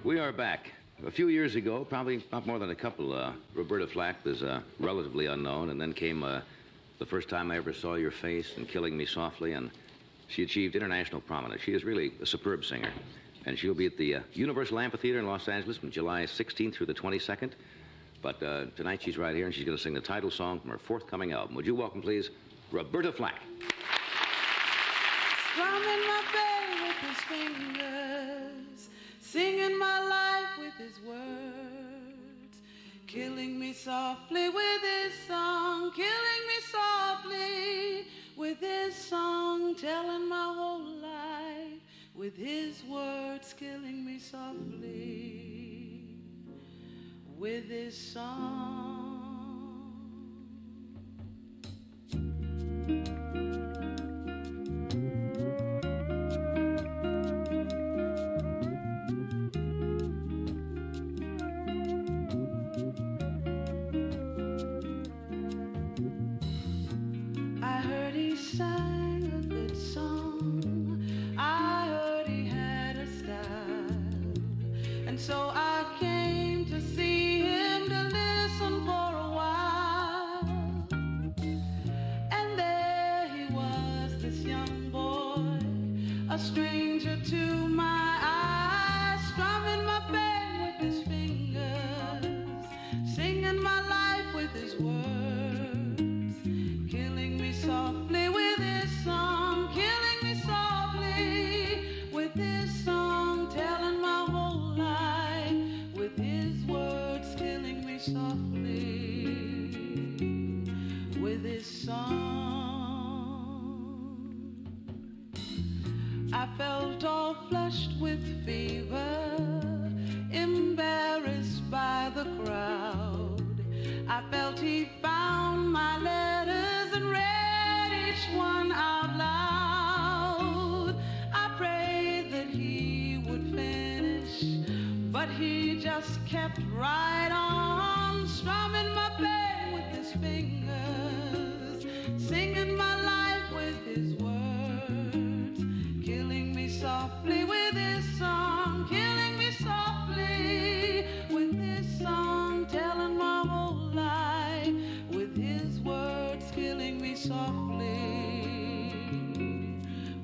We are back. A few years ago, probably not more than a couple, Roberta Flack was relatively unknown, and then came The First Time I Ever Saw Your Face and Killing Me Softly, and she achieved international prominence. She is really a superb singer, and she'll be at the Universal Amphitheater in Los Angeles from July 16th through the 22nd. But tonight she's right here, and she's going to sing the title song from her forthcoming album. Would you welcome, please, Roberta Flack. Strumming my bass with his fingers, singing my life with his words, killing me softly with his song, killing me softly with his song, telling my whole life with his words, killing me softly with his song. I heard he sang a good song, I heard he had a style, and so I came to see him to listen for a while. And there he was, this young boy, a stranger to my eyes, strumming my pain with his fingers, singing my life with his words, killing me softly with his song, killing me softly with his song, telling my whole life with his words, killing me softly with his song. I felt all flushed with fever, embarrassed by the crowd. I felt he found my letters and read each one out loud. I prayed that he would finish, but he just kept right on, strumming my pain with his fingers, singing my life with his words, killing me softly with his song, killing me softly with his song, telling my whole life with his words, killing me softly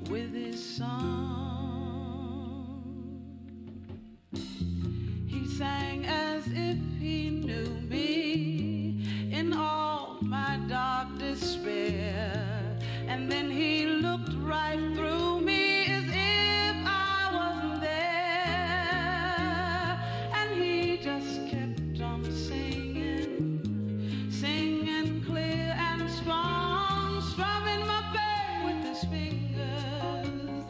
with his song. He sang as if he knew me in all my dark despair, and then he looked right through me as if I wasn't there, and he just kept on singing, singing clear and strong, strumming my pain with his fingers,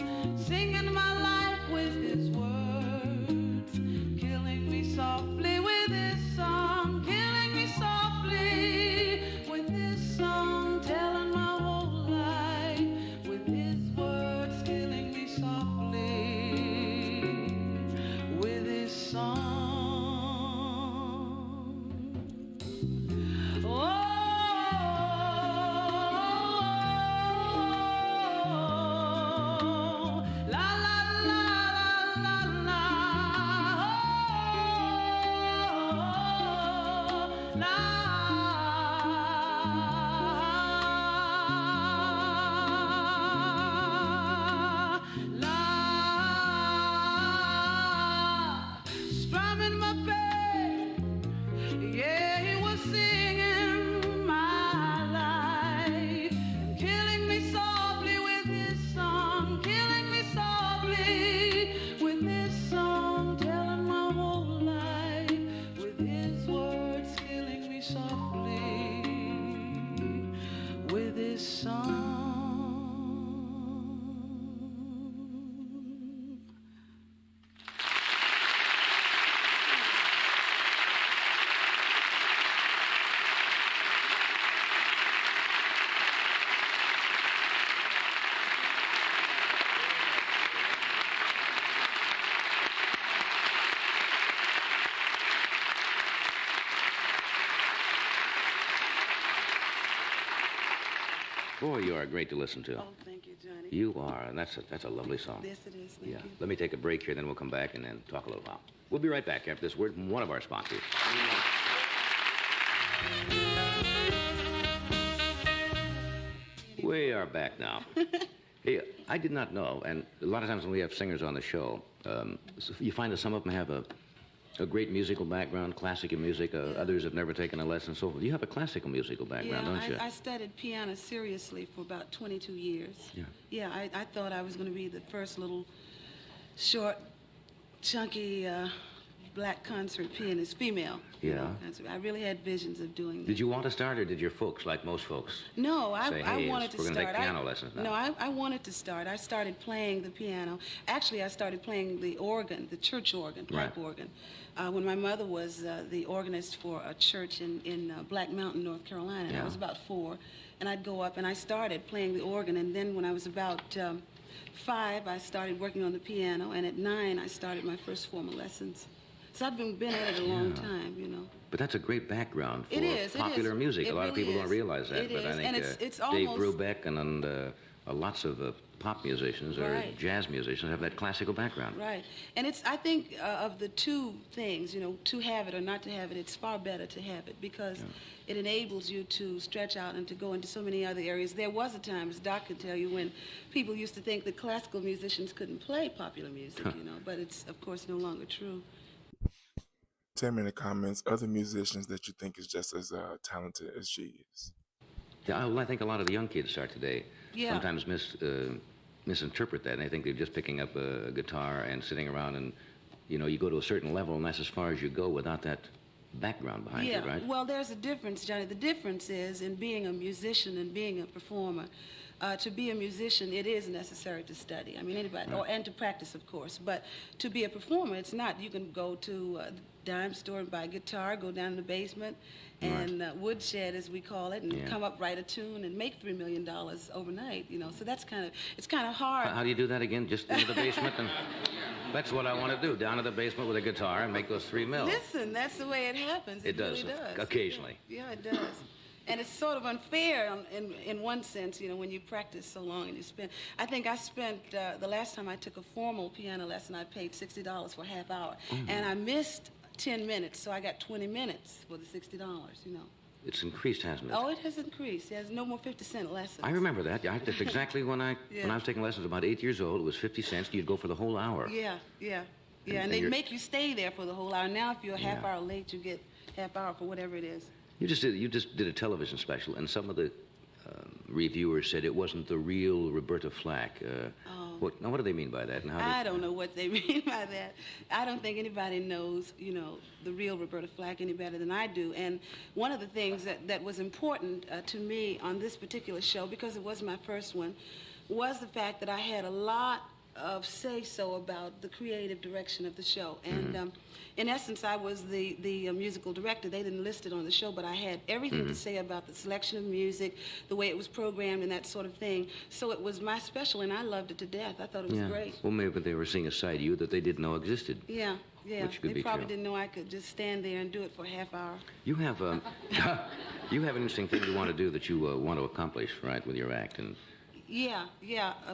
singing my life with his words, killing me softly with his song, killing me softly with his song, telling my whole life with his words, killing me softly with his song. Oh, la la la la la la, la la, strumming my pain. Yeah, he was singing my life and killing me softly with his song, killing me softly with his song, telling my whole life with his words, killing me softly with his song. Boy, you are great to listen to. Oh, thank you, Johnny. You are, and that's a lovely song. Yes, it is. Thank Yeah. you. Let me take a break here, then we'll come back and then talk a little while. We'll be right back after this word from one of our sponsors. We are back now. Hey, I did not know, and a lot of times when we have singers on the show, you find that some of them have a great musical background, classical music. Others have never taken a lesson, so forth. You have a classical musical background, don't you? I studied piano seriously for about 22 years. Yeah. Yeah, I thought I was going to be the first little short, chunky black concert pianist, female. Yeah. I really had visions of doing that. Did you want to start, or did your folks, like most folks, No, say, I hey, wanted to we're start. going to take piano lessons now? No, I wanted to start. I started playing the piano. Actually, I started playing the organ, the church organ, pipe organ, when my mother was the organist for a church in Black Mountain, North Carolina. Yeah. I was about 4, and I'd go up and I started playing the organ, and then when I was about 5, I started working on the piano, and at 9, I started my first formal lessons. So I've been at it a long time, you know. But that's a great background for It is, popular music. It a lot of really people don't is. realize that. It but is, I think and it's Dave almost... Brubeck and lots of pop musicians or jazz musicians have that classical background. Right. And I think of the two things, you know, to have it or not to have it, it's far better to have it because it enables you to stretch out and to go into so many other areas. There was a time, as Doc could tell you, when people used to think that classical musicians couldn't play popular music, you know, but it's, of course, no longer true. Tell me in the comments other musicians that you think is just as talented as she is. Yeah, well, I think a lot of the young kids start today sometimes misinterpret that, and they think they're just picking up a guitar and sitting around and, you know, you go to a certain level and that's as far as you go without that background behind it, right? Well, there's a difference, Johnny. The difference is in being a musician and being a performer. To be a musician, it is necessary to study. I mean, anybody, and to practice, of course. But to be a performer, it's not. You can go to a dime store and buy a guitar, go down in the basement, and woodshed, as we call it, and come up, write a tune, and make $3 million overnight. You know, so that's it's kind of hard. How do you do that again? Just into the basement and. That's what I want to do, down to the basement with a guitar and make those $3 million. Listen, that's the way it happens. It does, really does. occasionally. Yeah, it does. And it's sort of unfair in one sense, you know, when you practice so long and you spend. I think I spent, the last time I took a formal piano lesson, I paid $60 for a half hour. And I missed 10 minutes, so I got 20 minutes for the $60, you know. It's increased, hasn't it? Oh, it has increased. There's no more 50-cent lessons. I remember that. That's exactly when I was taking lessons, about 8 years old. It was 50 cents. You'd go for the whole hour. Yeah. And they make you stay there for the whole hour. Now, if you're a half hour late, you get half hour for whatever it is. You just did a television special, and some of the reviewers said it wasn't the real Roberta Flack. What do they mean by that? And I don't know what they mean by that. I don't think anybody knows, you know, the real Roberta Flack any better than I do. And one of the things that was important to me on this particular show, because it was my first one, was the fact that I had a lot of say-so about the creative direction of the show. And in essence, I was the musical director. They didn't list it on the show, but I had everything to say about the selection of music, the way it was programmed, and that sort of thing. So it was my special, and I loved it to death. I thought it was great. Well, maybe they were seeing a side of you that they didn't know existed. Yeah. Which could they be probably true. didn't know I could just stand there and do it for a half hour. You have you have an interesting thing you want to do that you want to accomplish, right, with your act, and. Yeah.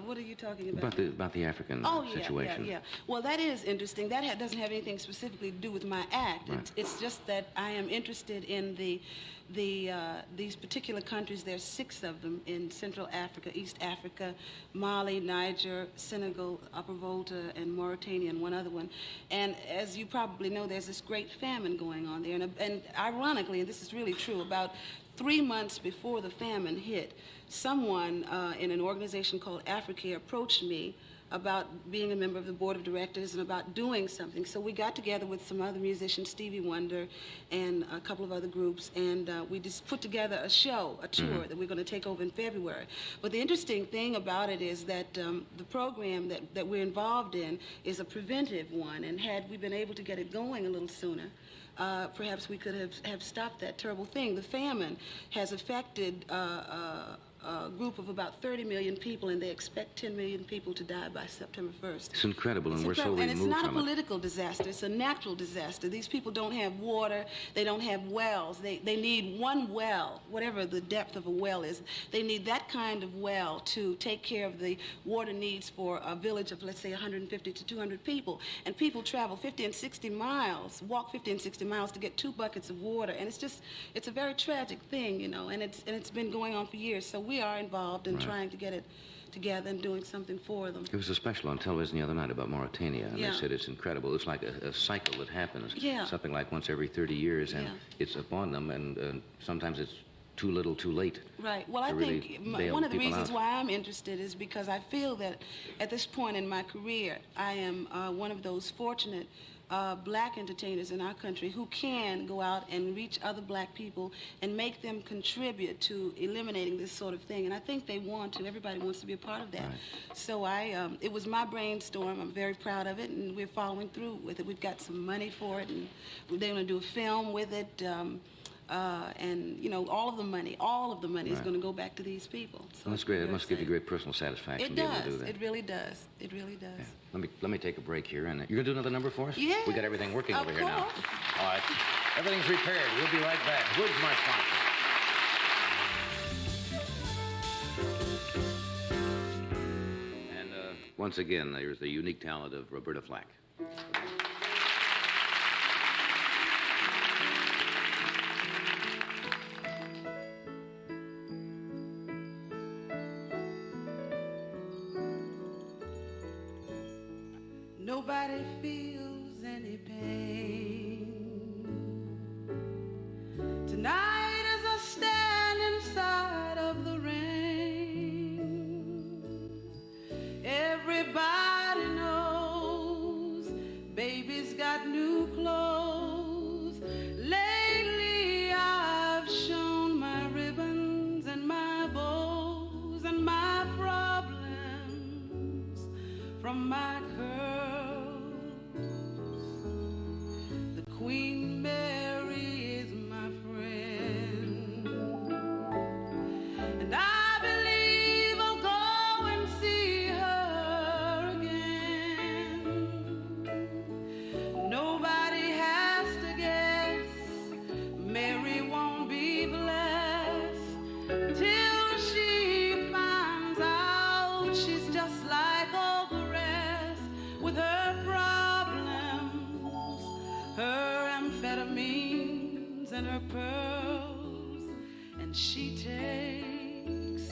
What are you talking about? About the African situation. Yeah. Well, that is interesting. That doesn't have anything specifically to do with my act. Right. It's just that I am interested in these particular countries. There's 6 of them in Central Africa, East Africa, Mali, Niger, Senegal, Upper Volta, and Mauritania, and one other one. And as you probably know, there's this great famine going on there. And ironically, and this is really true, about 3 months before the famine hit, someone in an organization called Africare approached me about being a member of the board of directors and about doing something. So we got together with some other musicians, Stevie Wonder and a couple of other groups, and we just put together a show, a tour that we're going to take over in February. But the interesting thing about it is that the program that we're involved in is a preventive one, and had we been able to get it going a little sooner, perhaps we could have stopped that terrible thing. The famine has affected group of about 30 million people, and they expect 10 million people to die by September 1st. It's incredible, and we're incredible. so removed from it. And it's not a political disaster. It's a natural disaster. These people don't have water. They don't have wells. They need one well, whatever the depth of a well is. They need that kind of well to take care of the water needs for a village of, let's say, 150 to 200 people. And people travel 50 and 60 miles, walk 50 and 60 miles to get 2 buckets of water. And it's a very tragic thing, you know, and it's been going on for years. So we are involved in trying to get it together and doing something for them. There was a special on television the other night about Mauritania, and Yeah. they said it's incredible. It's like a cycle that happens, Yeah. something like once every 30 years, and Yeah. it's upon them, and sometimes it's too little, too late. Right. Well, I to really think bail one of the people reasons out. why I'm interested is because I feel that at this point in my career, I am one of those fortunate black entertainers in our country who can go out and reach other black people and make them contribute to eliminating this sort of thing. And I think they want to. Everybody wants to be a part of that. Right. So it was my brainstorm. I'm very proud of it, and we're following through with it. We've got some money for it, and they're going to do a film with it. And, you know, all of the money is going to go back to these people. So Well, that's great. It must give you great personal satisfaction It to be able to do does. that. It really does. It really does. Yeah. Let me take a break here, and you're gonna do another number for us? Yes, We got everything working of over here now. course. All right. Everything's repaired. We'll be right back. Where's my sponsor? And once again, there's the unique talent of Roberta Flack. Nobody feels any pain. Tonight as I stand inside of the rain, everybody knows baby's got new clothes. Lately I've shown my ribbons and my bows and my problems from my curls. Queen Mary is my friend, and I believe I'll go and see her again. Nobody has to guess, Mary won't be blessed till she finds out she's just like all the rest, with her problems, her amphetamines and her pearls, and she takes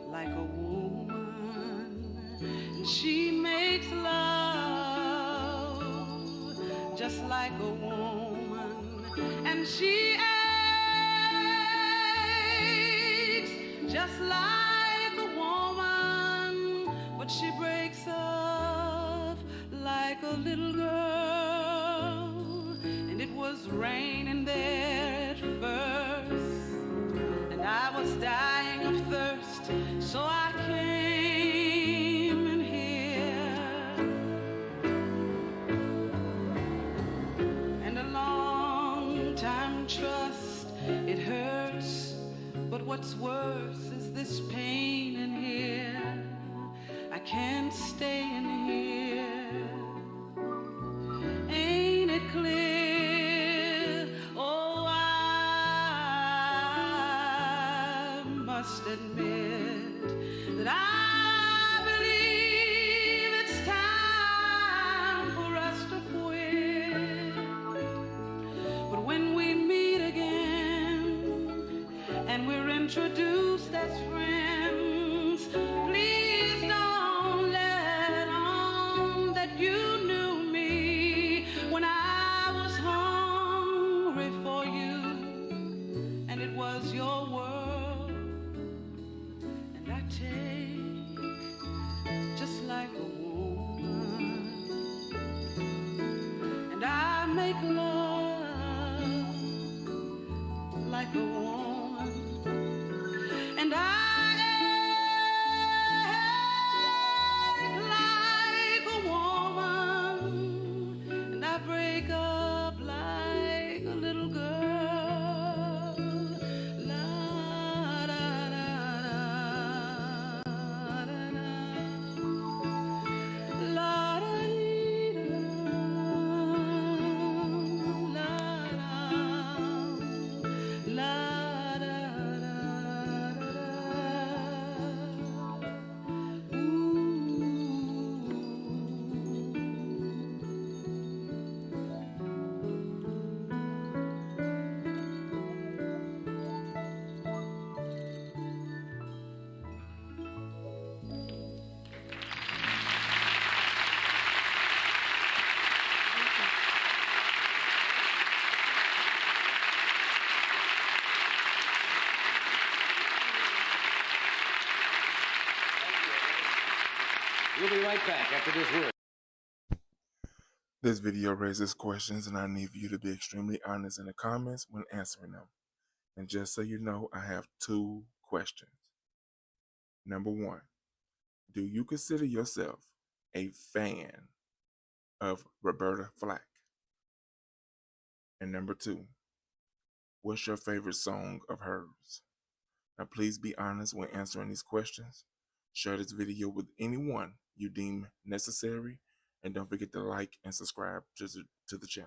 like a woman, and she makes love just like a woman, and she aches just like a woman, but she breaks up like a little girl. It was raining there at first, and I was dying of thirst, so I came in here. And a long time trust, it hurts, but what's worse is this pain in here. I can't stay in here. Ain't it clear? Must admit that I believe it's time for us to quit. But when we meet again and we're introduced as friends, please don't let on that you knew me when I was hungry for you, and it was your word. Take just like a woman, and I make love like a woman, and I act like a woman, and I break up like a little girl. La da da da. back after this word. This video raises questions, and I need for you to be extremely honest in the comments when answering them. And just so you know, I have 2 questions. Number 1, do you consider yourself a fan of Roberta Flack? And number 2, what's your favorite song of hers? Now please be honest when answering these questions. Share this video with anyone you deem necessary, and don't forget to like and subscribe to the channel.